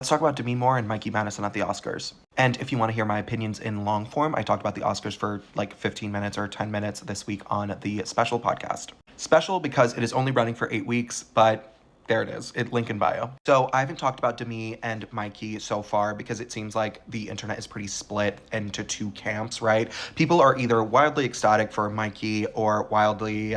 Let's talk about Demi Moore and Mikey Madison at the Oscars. And if you want to hear my opinions in long form, I talked about the Oscars for like 15 minutes or 10 minutes this week on the Special podcast. Special because it is only running for 8 weeks, but there it is. Link in bio. So I haven't talked about Demi and Mikey so far because it seems like the internet is pretty split into two camps, right? People are either wildly ecstatic for Mikey or wildly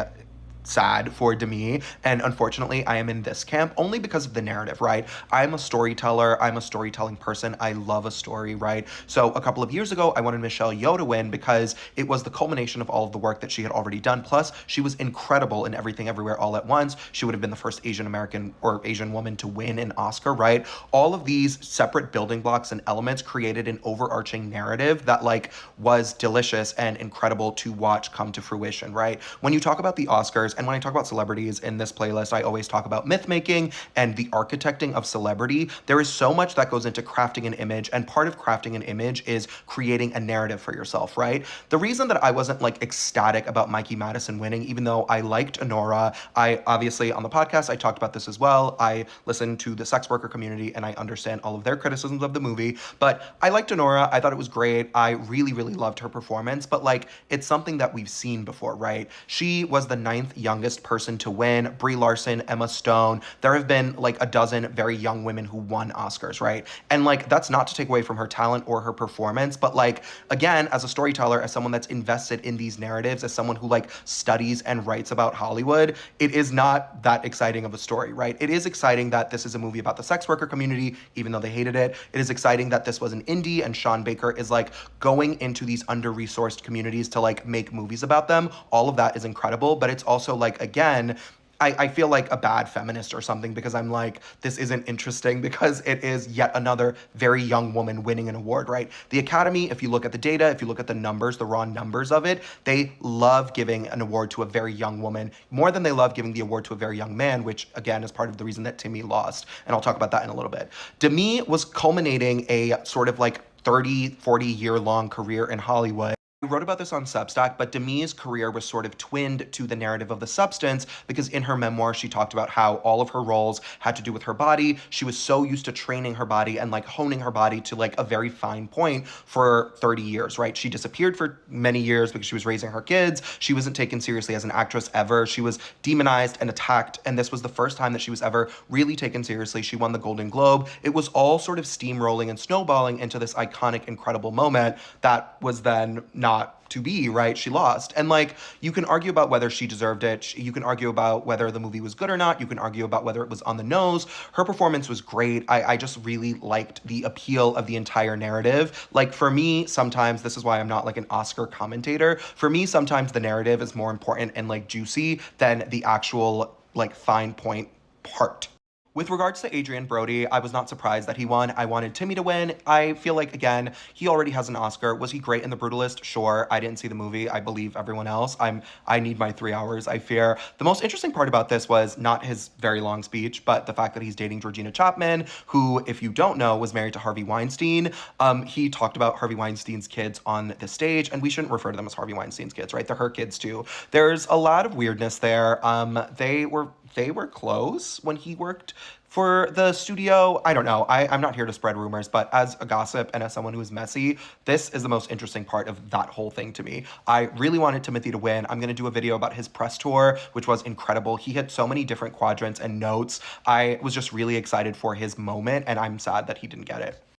sad for Demi, and unfortunately I am in this camp only because of the narrative, right? I'm a storyteller, I'm a storytelling person, I love a story, right? So a couple of years ago I wanted Michelle Yeoh to win because it was the culmination of all of the work that she had already done, plus she was incredible in Everything Everywhere All at Once. She would have been the first Asian American or Asian woman to win an Oscar, right? All of these separate building blocks and elements created an overarching narrative that like was delicious and incredible to watch come to fruition, right? When you talk about the Oscars, and when I talk about celebrities in this playlist, I always talk about myth making and the architecting of celebrity. There is so much that goes into crafting an image, and part of crafting an image is creating a narrative for yourself, right? The reason that I wasn't like ecstatic about Mikey Madison winning, even though I liked Honora, I obviously on the podcast, I talked about this as well. I listened to the sex worker community and I understand all of their criticisms of the movie, but I liked Honora. I thought it was great. I really, really loved her performance, but like it's something that we've seen before, right? She was the ninth youngest person to win. Brie Larson, Emma Stone. There have been like a dozen very young women who won Oscars, right? And like that's not to take away from her talent or her performance, but like again, as a storyteller, as someone that's invested in these narratives, as someone who like studies and writes about Hollywood, it is not that exciting of a story, right? It is exciting that this is a movie about the sex worker community, even though they hated it. It is exciting that this was an indie and Sean Baker is like going into these under-resourced communities to like make movies about them. All of that is incredible, but it's also like, again, I feel like a bad feminist or something because I'm like, this isn't interesting because it is yet another very young woman winning an award, right? The Academy, if you look at the data, if you look at the numbers, the raw numbers of it, they love giving an award to a very young woman more than they love giving the award to a very young man, which again is part of the reason that Timmy lost. And I'll talk about that in a little bit. Demi was culminating a sort of like 30, 40-year long career in Hollywood. I wrote about this on Substack, but Demi's career was sort of twinned to the narrative of The Substance because in her memoir, she talked about how all of her roles had to do with her body. She was so used to training her body and like honing her body to like a very fine point for 30 years, right? She disappeared for many years because she was raising her kids. She wasn't taken seriously as an actress ever. She was demonized and attacked, and this was the first time that she was ever really taken seriously. She won the Golden Globe. It was all sort of steamrolling and snowballing into this iconic, incredible moment that was then not to be, right? She lost. And like, you can argue about whether she deserved it. You can argue about whether the movie was good or not. You can argue about whether it was on the nose. Her performance was great. I just really liked the appeal of the entire narrative. Like for me, sometimes, this is why I'm not like an Oscar commentator. For me, sometimes the narrative is more important and like juicy than the actual like fine point part. With regards to Adrian Brody, I was not surprised that he won. I wanted Timmy to win. I feel like, again, he already has an Oscar. Was he great in The Brutalist? Sure. I didn't see the movie. I believe everyone else. I need my 3 hours, I fear. The most interesting part about this was not his very long speech, but the fact that he's dating Georgina Chapman, who, if you don't know, was married to Harvey Weinstein. He talked about Harvey Weinstein's kids on the stage, and we shouldn't refer to them as Harvey Weinstein's kids, right? They're her kids too. There's a lot of weirdness there. They were close when he worked for the studio. I don't know. I'm not here to spread rumors, but as a gossip and as someone who is messy, this is the most interesting part of that whole thing to me. I really wanted Timothy to win. I'm going to do a video about his press tour, which was incredible. He hit so many different quadrants and notes. I was just really excited for his moment, and I'm sad that he didn't get it.